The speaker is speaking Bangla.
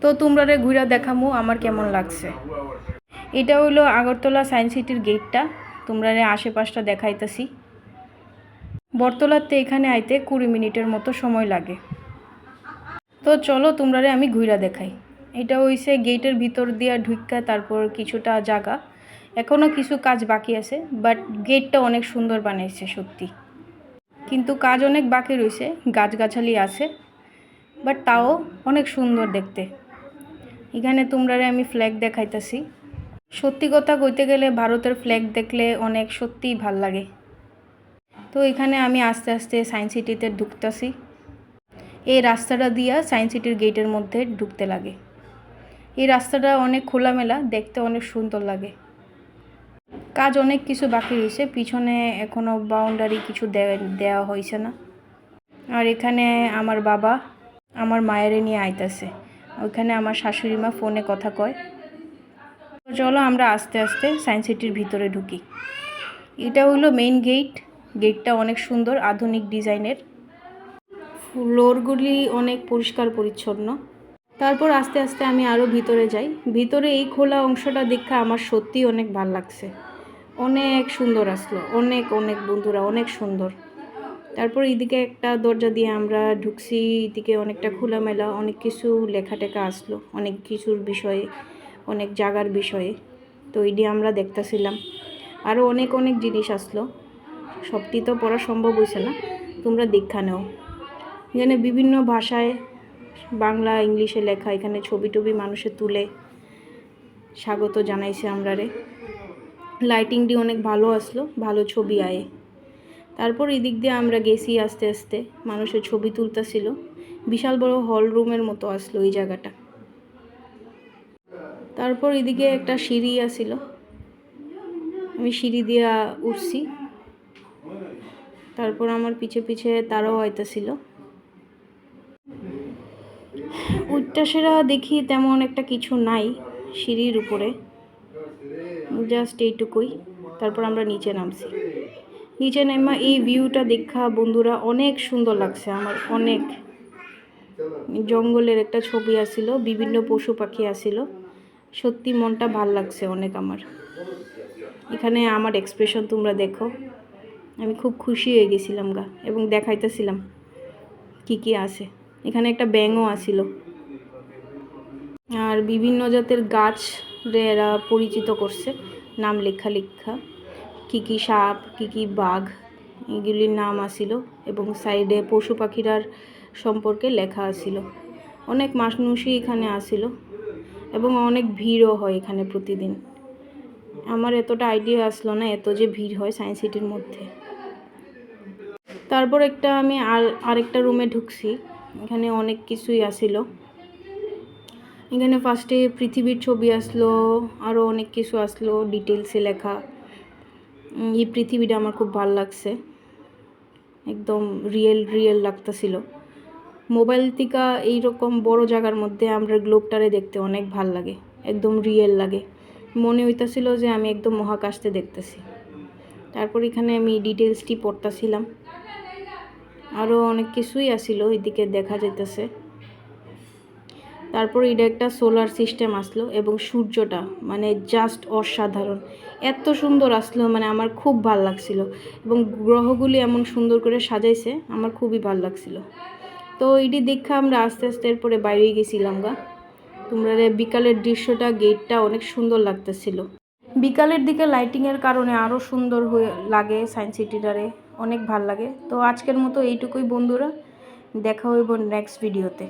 তো তোমরা ঘুরা দেখামু আমার কেমন লাগছে। এটা হইলো আগরতলা সায়েন্স সিটির গেটটা। তোমরা আশেপাশটা দেখাইতেছি। বটতলাতে এখানে আইতে 20 মিনিটের মতো সময় লাগে। তো চলো তোমরা আমি ঘুরা দেখাই। এটা হইছে গেটের ভিতর দিয়া ঢুকা, তারপর কিছুটা জায়গা এখনো কিছু কাজ বাকি আছে, বাট গেটটা অনেক সুন্দর বানাইছে সত্যি। কিন্তু কাজ অনেক বাকি রয়েছে, গাছগাছালি আছে, বাট তাও অনেক সুন্দর দেখতে। এখানে তোমরা আমি ফ্ল্যাগ দেখাইতেছি। সত্যি কথা কইতে গেলে ভারতের ফ্ল্যাগ দেখলে অনেক সত্যিই ভাল লাগে। তো এখানে আমি আস্তে আস্তে সায়েন্স সিটিতে ঢুকতেছি। এই রাস্তাটা দিয়া সায়েন্স সিটির গেটের মধ্যে ঢুকতে লাগে। এই রাস্তাটা অনেক খোলামেলা, দেখতে অনেক সুন্দর লাগে। কাজ অনেক কিছু বাকি রয়েছে, পিছনে এখনও বাউন্ডারি কিছু দেওয়া হয়েছে না। আর এখানে আমার বাবা আমার মায়েরে নিয়ে আইতাছে। ওইখানে আমার শাশুড়ি মা ফোনে কথা কয়। চলো আমরা আস্তে আস্তে সায়েন্স সিটির ভিতরে ঢুকি। এটা হলো মেইন গেট। গেটটা অনেক সুন্দর, আধুনিক ডিজাইনের। ফ্লোরগুলি অনেক পরিষ্কার পরিচ্ছন্ন। তারপর আস্তে আস্তে আমি আরও ভিতরে যাই। ভিতরে এই খোলা অংশটা দেখে আমার সত্যিই অনেক ভালো লাগছে। অনেক সুন্দর আসলো, অনেক অনেক বন্ধুরা, অনেক সুন্দর। তারপর এদিকে একটা দরজা দিয়ে আমরা ঢুকছি। এদিকে অনেকটা খোলামেলা, অনেক কিছু লেখা টেখা আসলো অনেক কিছুর বিষয়ে, অনেক জায়গার বিষয়ে। তো এটি আমরা দেখতেছিলাম। আরও অনেক অনেক জিনিস আসলো, সবটি তো পড়া সম্ভব হয়েছে না, তোমরা দীক্ষা নেও। এখানে বিভিন্ন ভাষায়, বাংলা ইংলিশে লেখা। এখানে ছবি টবি মানুষে তুলে স্বাগত জানাইছে আমরারে। লাইটিংটি অনেক ভালো আসলো, ভালো ছবি আয়ে। তারপর এদিক দিয়ে আমরা গেছি আস্তে আস্তে, মানুষের ছবি তুলতেছিল। বিশাল বড় হল রুমের মতো আসলো এই জায়গাটা। তারপর এদিকে একটা সিঁড়ি আসিল, আমি সিঁড়ি দিয়া উঠছি। তারপর আমার পিছে পিছে তারাও আইতাছিল। উঠটা দেখি তেমন একটা কিছু নাই সিঁড়ির উপরে, জাস্ট এইটুকুই। তারপর আমরা নিচে নামছি। নিচে নেমা এই ভিউটা দেখা বন্ধুরা অনেক সুন্দর লাগছে আমার। অনেক জঙ্গলের একটা ছবি আসিল, বিভিন্ন পশু পাখি আসিল। সত্যি মনটা ভাল লাগছে অনেক আমার। এখানে আমার এক্সপ্রেশন তোমরা দেখো, আমি খুব খুশি হয়ে গেছিলাম গা, এবং দেখাইতেছিলাম কি কি আছে। এখানে একটা ব্যাঙও আসিল। আর বিভিন্ন জাতের গাছ এরা পরিচিত করছে, নাম লেখা লেখা, কি কি সাপ, কি কি বাঘ, এগুলির নাম আসিল। এবং সাইডে পশু পাখিরার সম্পর্কে লেখা আসিল। অনেক মানুষই এখানে আসিল, এবং অনেক ভিড়ও হয় এখানে প্রতিদিন। আমার এতটা আইডিয়া আসলো না এত যে ভিড় হয় সায়েন্স সিটির মধ্যে। তারপর আমি আরেকটা রুমে ঢুকছি। এখানে অনেক কিছুই আসিল। এখানে ফার্স্টে পৃথিবীর ছবি আসলো, আরও অনেক কিছু আসলো ডিটেলসে লেখা। এই পৃথিবীটা আমার খুব ভালো লাগছে, একদম রিয়েল লাগতেছিল। মোবাইল থেকে এইরকম বড় জায়গার মধ্যে আমরা গ্লোবটারে দেখতে অনেক ভাল লাগে, একদম রিয়েল লাগে। মনে হইতাছিল যে আমি একদম মহাকাশতে দেখতেছি। তারপর এখানে আমি ডিটেলসটি পড়তেছিলাম। আরও অনেক কিছুই আসিল এদিকে দেখা যাইতেছে। তারপর এটা একটা সোলার সিস্টেম আসলো, এবং সূর্যটা মানে জাস্ট অসাধারণ, এত সুন্দর আসলো, মানে আমার খুব ভাল লাগছিল। এবং গ্রহগুলি এমন সুন্দর করে সাজাইছে, আমার খুবই ভাল লাগছিল। তো এটি দেখা আমরা আস্তে আস্তে এরপরে বাইরে গেছিলাম গা। তোমরা বিকালের দৃশ্যটা, গেটটা অনেক সুন্দর লাগতেছিল। বিকালের দিকে লাইটিংয়ের কারণে আরও সুন্দর হয়ে লাগে সায়েন্স সিটিটারে, অনেক ভাল লাগে। তো আজকের মতো এইটুকুই বন্ধুরা, দেখা হইব নেক্সট ভিডিওতে।